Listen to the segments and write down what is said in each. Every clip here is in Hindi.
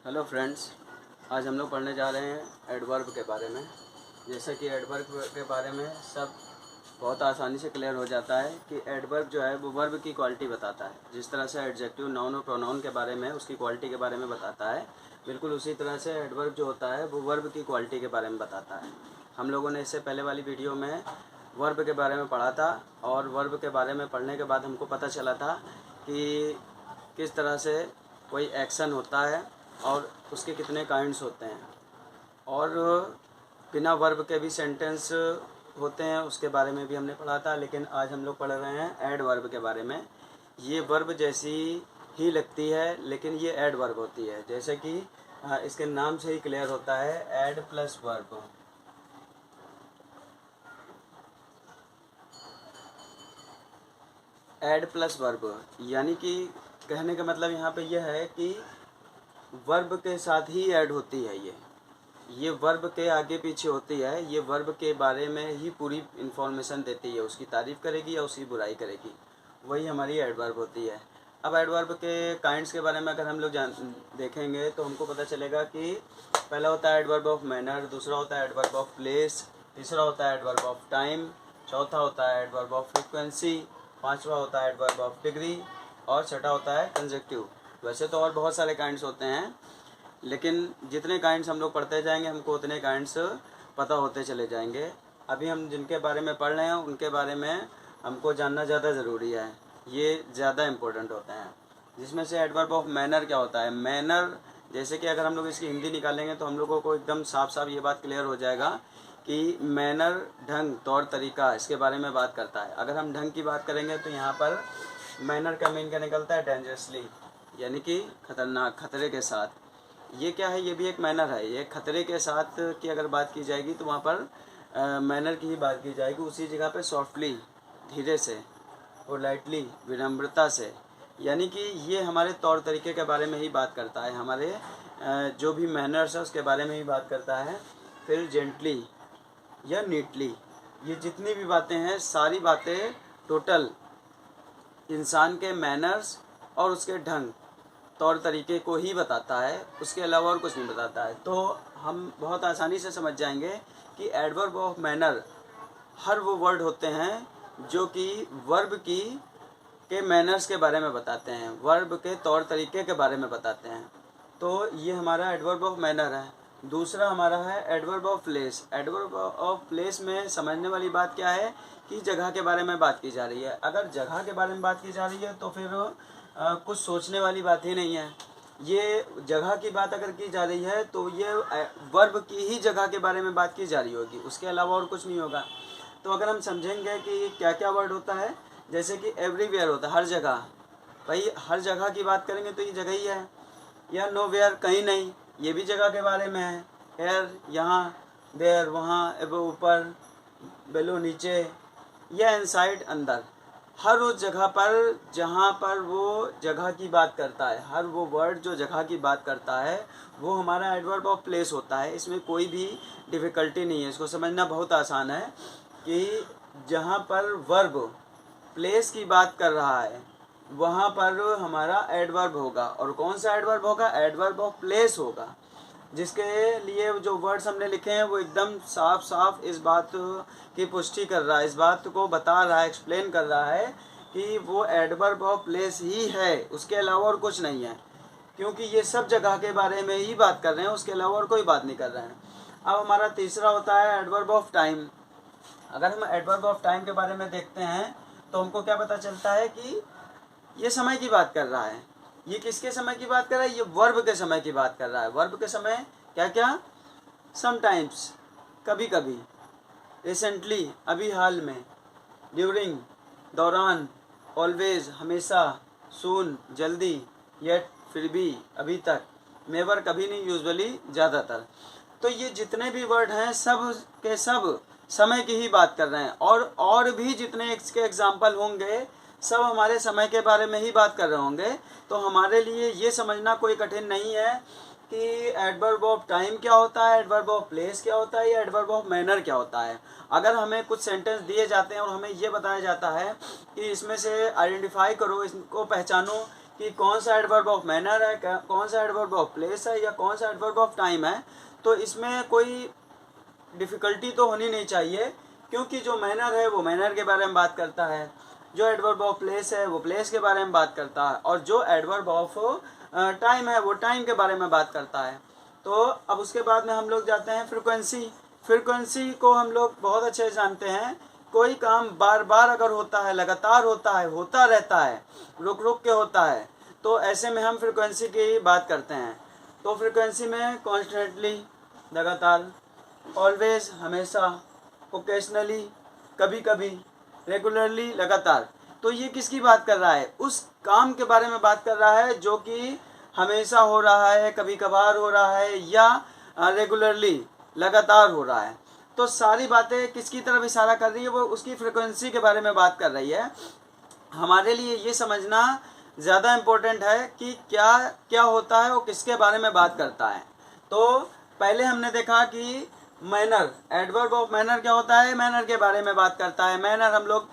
हेलो फ्रेंड्स, आज हम लोग पढ़ने जा रहे हैं एडवर्ब के बारे में। जैसा कि एडवर्ब के बारे में सब बहुत आसानी से क्लियर हो जाता है कि एडवर्ब जो है वो वर्ब की क्वालिटी बताता है। जिस तरह से एडजेक्टिव, नाउन और प्रोनाउन के बारे में उसकी क्वालिटी के बारे में बताता है, बिल्कुल उसी तरह से एडवर्ब जो होता है वो वर्ब की क्वालिटी के बारे में बताता है। हम लोगों ने इससे पहले वाली वीडियो में वर्ब के बारे में पढ़ा था और वर्ब के बारे में पढ़ने के बाद हमको पता चला था कि किस तरह से कोई एक्शन होता है और उसके कितने काइंड्स होते हैं, और बिना वर्ब के भी सेंटेंस होते हैं, उसके बारे में भी हमने पढ़ा था। लेकिन आज हम लोग पढ़ रहे हैं एडवर्ब के बारे में। ये वर्ब जैसी ही लगती है लेकिन ये एडवर्ब होती है। जैसे कि इसके नाम से ही क्लियर होता है, ad plus verb. Ad plus verb यानी कि कहने का मतलब यहाँ पे यह है कि वर्ब के साथ ही ऐड होती है। ये वर्ब के आगे पीछे होती है। ये वर्ब के बारे में ही पूरी इन्फॉर्मेशन देती है, उसकी तारीफ़ करेगी या उसकी बुराई करेगी, वही हमारी एडवर्ब होती है। अब एडवर्ब के काइंड्स के बारे में अगर हम लोग देखेंगे तो हमको पता चलेगा कि पहला होता है एडवर्ब ऑफ मैनर, दूसरा होता है एडवर्ब ऑफ प्लेस, तीसरा होता है एडवर्ब ऑफ टाइम, चौथा होता है एडवर्ब ऑफ फ्रीक्वेंसी, पाँचवा होता है एडवर्ब ऑफ डिग्री और छठा होता है कंजक्टिव। वैसे तो और बहुत सारे काइंड्स होते हैं, लेकिन जितने काइंड्स हम लोग पढ़ते जाएंगे हमको उतने काइंड्स पता होते चले जाएंगे। अभी हम जिनके बारे में पढ़ रहे हैं उनके बारे में हमको जानना ज़्यादा ज़रूरी है, ये ज़्यादा इम्पोर्टेंट होते हैं। जिसमें से एडवर्ब ऑफ मैनर क्या होता है। मैनर, जैसे कि अगर हम लोग इसकी हिंदी निकालेंगे तो हम लोगों को एकदम साफ साफ ये बात क्लियर हो जाएगा कि मैनर ढंग, तौर तरीका, इसके बारे में बात करता है। अगर हम ढंग की बात करेंगे तो यहाँ पर मैनर का मीन क्या निकलता है, डेंजरसली, यानी कि खतरनाक, खतरे के साथ। ये क्या है, ये भी एक मैनर है। ये खतरे के साथ की अगर बात की जाएगी तो वहाँ पर मैनर की ही बात की जाएगी। उसी जगह पे सॉफ्टली, धीरे से, पोलाइटली, विनम्रता से, यानी कि ये हमारे तौर तरीके के बारे में ही बात करता है, हमारे जो भी मैनर्स है उसके बारे में ही बात करता है। फिर जेंटली या नीटली, ये जितनी भी बातें हैं सारी बातें टोटल इंसान के मैनर्स और उसके ढंग, तौर तरीके को ही बताता है, उसके अलावा और कुछ नहीं बताता है। तो हम बहुत आसानी से समझ जाएंगे कि एडवर्ब ऑफ मैनर हर वो वर्ड होते हैं जो कि वर्ब के मैनर्स के बारे में बताते हैं, वर्ब के तौर तरीके के बारे में बताते हैं। तो ये हमारा एडवर्ब ऑफ मैनर है। दूसरा हमारा है adverb of place. Adverb of place में समझने वाली बात क्या है कि जगह के बारे में बात की जा रही है। अगर जगह के बारे में बात की जा रही है तो फिर कुछ सोचने वाली बात ही नहीं है। ये जगह की बात अगर की जा रही है तो ये वर्ब की ही जगह के बारे में बात की जा रही होगी, उसके अलावा और कुछ नहीं होगा। तो अगर हम समझेंगे कि क्या क्या वर्ड होता है, जैसे कि एवरीवेयर होता है, हर जगह। भाई हर जगह की बात करेंगे तो ये जगह ही है। या नोवेयर, कहीं नहीं, ये भी जगह के बारे में है। हेयर, यहाँ, देयर, वहाँ, एबो, ऊपर, बेलो, नीचे, या इनसाइड, अंदर। हर उस जगह पर जहाँ पर वो जगह की बात करता है, हर वो वर्ड जो जगह की बात करता है वो हमारा एडवर्ब ऑफ प्लेस होता है। इसमें कोई भी डिफ़िकल्टी नहीं है, इसको समझना बहुत आसान है कि जहाँ पर वर्ब प्लेस की बात कर रहा है वहाँ पर हमारा एडवर्ब होगा। और कौन सा एडवर्ब होगा, एडवर्ब ऑफ प्लेस होगा, जिसके लिए जो वर्ड्स हमने लिखे हैं वो एकदम साफ साफ इस बात की पुष्टि कर रहा है, इस बात को बता रहा है, एक्सप्लेन कर रहा है कि वो एडवर्ब ऑफ प्लेस ही है, उसके अलावा और कुछ नहीं है। क्योंकि ये सब जगह के बारे में ही बात कर रहे हैं, उसके अलावा और कोई बात नहीं कर रहे हैं। अब हमारा तीसरा होता है एडवर्ब ऑफ टाइम। अगर हम एडवर्ब ऑफ टाइम के बारे में देखते हैं तो हमको क्या पता चलता है कि ये समय की बात कर रहा है। ये किसके समय की बात कर रहा है, ये वर्ब के समय की बात कर रहा है। वर्ब के समय क्या क्या, समटाइम्स, कभी कभी, रिसेंटली, अभी हाल में, ड्यूरिंग, दौरान, ऑलवेज, हमेशा, सून, जल्दी, येट, फिर भी, अभी तक, नेवर, कभी नहीं, यूजुअली, ज़्यादातर। तो ये जितने भी वर्ड हैं सब के सब समय की ही बात कर रहे हैं। और भी जितने इसके एग्जाम्पल होंगे सब हमारे समय के बारे में ही बात कर रहे होंगे। तो हमारे लिए ये समझना कोई कठिन नहीं है कि एडवर्ब ऑफ टाइम क्या होता है, एडवर्ब ऑफ प्लेस क्या होता है, या एडवर्ब ऑफ मैनर क्या होता है। अगर हमें कुछ सेंटेंस दिए जाते हैं और हमें ये बताया जाता है कि इसमें से आइडेंटिफाई करो, इसको पहचानो कि कौन सा एडवर्ब ऑफ मैनर है, कौन सा एडवर्ब ऑफ प्लेस है, या कौन सा एडवर्ब ऑफ टाइम है। तो इसमें कोई डिफ़िकल्टी तो होनी नहीं चाहिए, क्योंकि जो मैनर है वो मैनर के बारे में बात करता है, जो एडवर्ब ऑफ प्लेस है वो प्लेस के बारे में बात करता है, और जो एडवर्ब ऑफ टाइम है वो टाइम के बारे में बात करता है। तो अब उसके बाद में हम लोग जाते हैं फ्रीक्वेंसी। फ्रीक्वेंसी को हम लोग बहुत अच्छे से जानते हैं। कोई काम बार बार अगर होता है, लगातार होता है, होता रहता है, रुक रुक के होता है, तो ऐसे में हम फ्रीक्वेंसी की बात करते हैं। तो फ्रीक्वेंसी में कॉन्स्टेंटली लगातार, ऑलवेज हमेशा, ओकेजनली कभी कभी, रेगुलरली रेगुलरली तो ये किसकी बात कर रहा है? उस काम के बारे में बात कर रहा है जो कि हमेशा हो रहा है, कभी कभार हो रहा है, या रेगुलरली लगातार हो रहा है। तो सारी बातें किसकी तरफ इशारा कर रही है? वो उसकी फ्रिक्वेंसी के बारे में बात कर रही है। हमारे लिए ये समझना ज़्यादा इम्पोर्टेंट है कि क्या क्या होता है, वो किसके बारे में बात करता है। तो पहले हमने देखा कि मैनर, एडवर्ब ऑफ मैनर क्या होता है? मैनर के बारे में बात करता है। मैनर हम लोग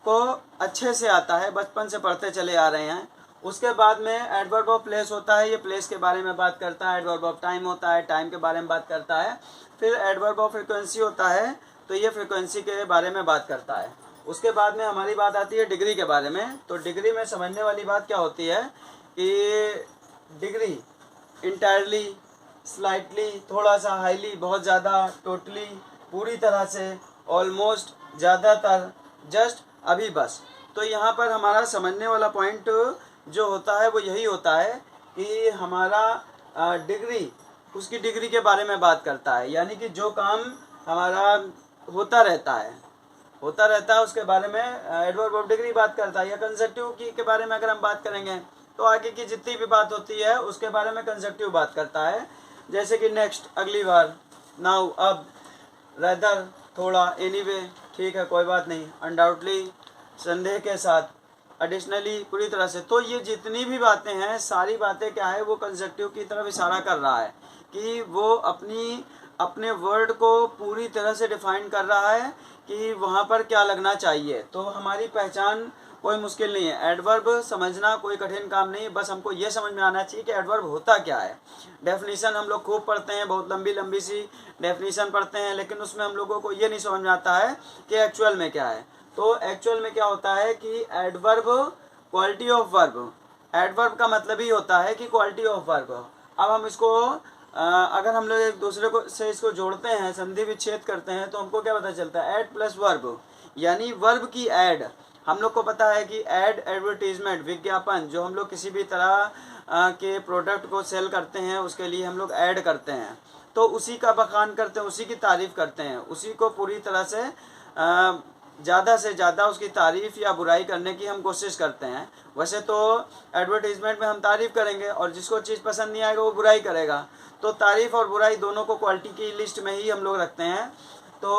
को अच्छे से आता है, बचपन से पढ़ते चले आ रहे हैं। उसके बाद में एडवर्ब ऑफ प्लेस होता है, ये प्लेस के बारे में बात करता है। एडवर्ब ऑफ टाइम होता है, टाइम के बारे में बात करता है। फिर एडवर्ब ऑफ फ्रिक्वेंसी होता है, तो ये फ्रिक्वेंसी के बारे में बात करता है। उसके बाद में हमारी बात आती है डिग्री के बारे में। तो डिग्री में समझने वाली बात क्या होती है कि डिग्री इंटायरली, स्लाइटली, थोड़ा सा, हाईली बहुत ज़्यादा, टोटली पूरी तरह से, ऑलमोस्ट ज़्यादातर, जस्ट अभी बस। तो यहाँ पर हमारा समझने वाला पॉइंट जो होता है वो यही होता है कि हमारा डिग्री उसकी डिग्री के बारे में बात करता है, यानी कि जो काम हमारा होता रहता है उसके बारे में एडवर्ब ऑफ डिग्री बात करता है। या कंसेप्टिव की के बारे में अगर हम बात करेंगे तो आगे की जितनी भी बात होती है उसके बारे में कंसेप्टिव बात करता है। जैसे कि नेक्स्ट, अगली बार, नाउ अब, रेदर थोड़ा, एनीवे ठीक है कोई बात नहीं, अनडाउटली संदेह के साथ, एडिशनली पूरी तरह से। तो ये जितनी भी बातें हैं सारी बातें क्या है, वो कंसेप्टिव की तरफ इशारा कर रहा है कि वो अपने वर्ड को पूरी तरह से डिफाइन कर रहा है कि वहाँ पर क्या लगना चाहिए। तो हमारी पहचान कोई मुश्किल नहीं है, एडवर्ब समझना कोई कठिन काम नहीं है। बस हमको ये समझ में आना चाहिए कि एडवर्ब होता क्या है। डेफिनेशन हम लोग खूब पढ़ते हैं, बहुत लंबी लंबी सी डेफिनेशन पढ़ते हैं, लेकिन उसमें हम लोगों को ये नहीं समझ में आता है कि एक्चुअल में क्या है। तो एक्चुअल में क्या होता है कि adverb quality of verb, adverb का मतलब ही होता है कि क्वालिटी ऑफ वर्ब। अब हम इसको अगर हम लोग एक दूसरे को से इसको जोड़ते हैं, संधि विच्छेद करते हैं, तो हमको क्या पता चलता है? एड प्लस वर्ब, यानी वर्ब की एड। हम लोग को पता है कि एड, एडवर्टीजमेंट, विज्ञापन, जो हम लोग किसी भी तरह के प्रोडक्ट को सेल करते हैं उसके लिए हम लोग ऐड करते हैं, तो उसी का बखान करते हैं, उसी की तारीफ़ करते हैं, उसी को पूरी तरह से ज़्यादा से ज़्यादा उसकी तारीफ़ या बुराई करने की हम कोशिश करते हैं। वैसे तो एडवर्टीज़मेंट में हम तारीफ़ करेंगे और जिसको चीज़ पसंद नहीं आएगा वो बुराई करेगा। तो तारीफ़ और बुराई दोनों को क्वालिटी की लिस्ट में ही हम लोग रखते हैं। तो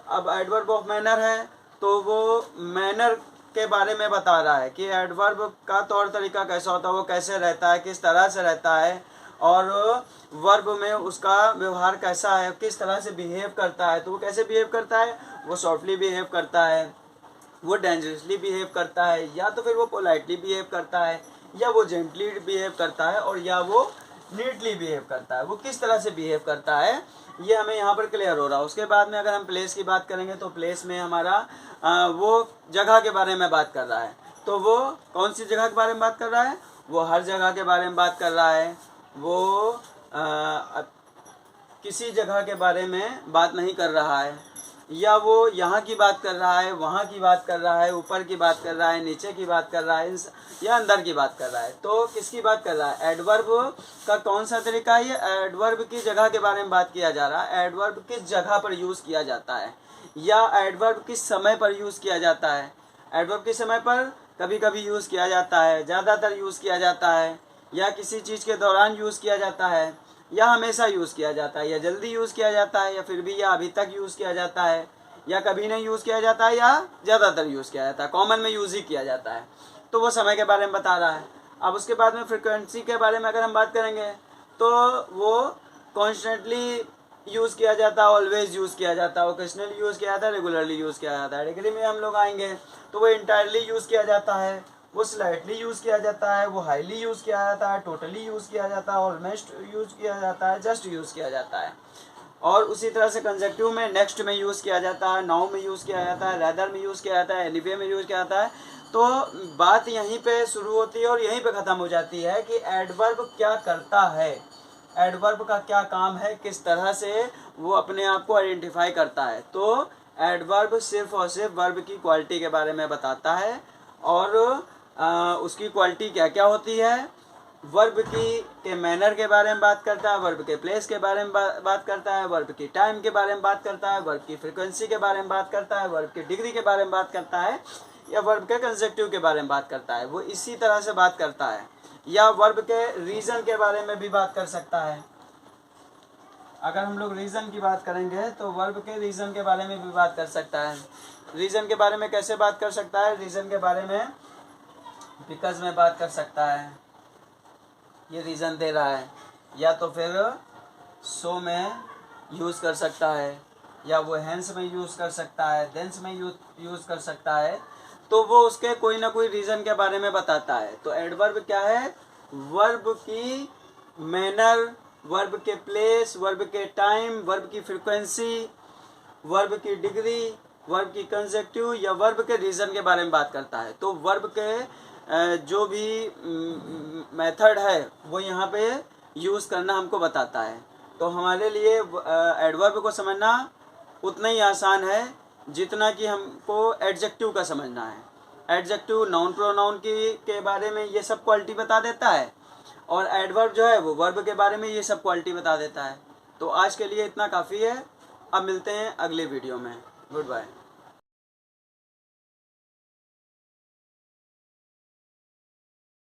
अब एडवर्ब ऑफ मैनर है, तो वो मैनर के बारे में बता रहा है कि एडवर्ब का तौर तरीका कैसा होता है, वो कैसे रहता है, किस तरह से रहता है, और वर्ब में उसका व्यवहार कैसा है, किस तरह से बिहेव करता है। तो वो कैसे बिहेव करता है? वो सॉफ्टली बिहेव करता है, वो डेंजरसली बिहेव करता है, या तो फिर वो पोलाइटली बिहेव करता है, या वो जेंटली बिहेव करता है, और या वो नीटली बिहेव करता है। वो किस तरह से बिहेव करता है ये हमें यहाँ पर क्लियर हो रहा है। उसके बाद में अगर हम प्लेस की बात करेंगे तो प्लेस में हमारा वो जगह के बारे में बात कर रहा है। तो वो कौन सी जगह के बारे में बात कर रहा है? वो हर जगह के बारे में बात कर रहा है। वो किसी जगह के बारे में बात नहीं कर रहा है, या वो यहाँ की बात कर रहा है, वहाँ की बात कर रहा है, ऊपर की बात कर रहा है, नीचे की बात कर रहा है, या अंदर की बात कर रहा है। तो किसकी बात कर रहा है? एडवर्ब का कौन सा तरीका है? ये एडवर्ब की जगह के बारे में बात किया जा रहा है। एडवर्ब किस जगह पर यूज़ किया जाता है, या एडवर्ब किस समय पर यूज़ किया जाता है। एडवर्ब किस समय पर कभी कभी यूज़ किया जाता है, ज़्यादातर यूज़ किया जाता है, या किसी चीज़ के दौरान यूज़ किया जाता है, या हमेशा यूज़ किया जाता है, या जल्दी यूज़ किया जाता है, या फिर भी, या अभी तक यूज़ किया जाता है, या कभी नहीं यूज़ किया जाता है, या ज़्यादातर यूज़ किया जाता है, कॉमन में यूज़ ही किया जाता है। तो वो समय के बारे में बता रहा है। अब उसके बाद में फ्रिक्वेंसी के बारे में अगर हम बात करेंगे तो वो कॉन्स्टेंटली यूज़ किया जाता है, ऑलवेज यूज़ किया जाता है, ओकेजनली यूज़ किया जाता है, रेगुलरली यूज़ किया जाता है। डिग्री में हम लोग आएंगे तो वो इंटायरली यूज़ किया जाता है, वो स्लाइटली यूज़ किया जाता है, वो हाईली यूज़ किया जाता है, टोटली यूज़ किया जाता है, ऑलमोस्ट यूज़ किया जाता है, जस्ट यूज़ किया जाता है। और उसी तरह से कंजक्टिव में नेक्स्ट में यूज़ किया जाता है, नाउ में यूज़ किया जाता है, रैदर में यूज़ किया जाता है, एनीवे में यूज़ किया जाता है। तो बात यहीं पे शुरू होती है और यहीं पे ख़त्म हो जाती है कि एडवर्ब क्या करता है, एडवर्ब का क्या काम है, किस तरह से वो अपने आप को आइडेंटिफाई करता है। तो एडवर्ब सिर्फ और सिर्फ वर्ब की क्वालिटी के बारे में बताता है और उसकी क्वालिटी क्या क्या होती है, वर्ब की के मैनर के बारे में बात करता है, वर्ब के प्लेस के बारे में बात करता है, वर्ब की टाइम के बारे में बात करता है, वर्ब की फ्रीक्वेंसी के बारे में बात करता है, वर्ब की डिग्री के बारे में बात करता है, या वर्ब के कंसेप्टिव के बारे में बात करता है। वो इसी तरह से बात करता है, या वर्ब के रीज़न के बारे में भी बात कर सकता है। अगर हम लोग रीज़न की बात करेंगे तो वर्ब के रीज़न के बारे में भी बात कर सकता है। रीज़न के बारे में कैसे बात कर सकता है? रीज़न के बारे में बिकॉज में बात कर सकता है, ये रीज़न दे रहा है, या तो फिर सो में यूज़ कर सकता है, या वो हैंस में यूज़ कर सकता है, देंस में यूज़ कर सकता है। तो वो उसके कोई ना कोई रीज़न के बारे में बताता है। तो एडवर्ब क्या है? वर्ब की मैनर, वर्ब के प्लेस, वर्ब के टाइम, वर्ब की फ्रीक्वेंसी, वर्ब की डिग्री, वर्ब की कंसेप्टिव या वर्ब के रीज़न के बारे में बात करता है। तो वर्ब के जो भी मेथड है वो यहाँ पे यूज़ करना हमको बताता है। तो हमारे लिए एडवर्ब को समझना उतना ही आसान है जितना कि हमको एडजेक्टिव का समझना है। एडजेक्टिव नाउन प्रोनाउन के बारे में ये सब क्वालिटी बता देता है, और एडवर्ब जो है वो वर्ब के बारे में ये सब क्वालिटी बता देता है। तो आज के लिए इतना काफ़ी है। अब मिलते हैं अगले वीडियो में। Good bye.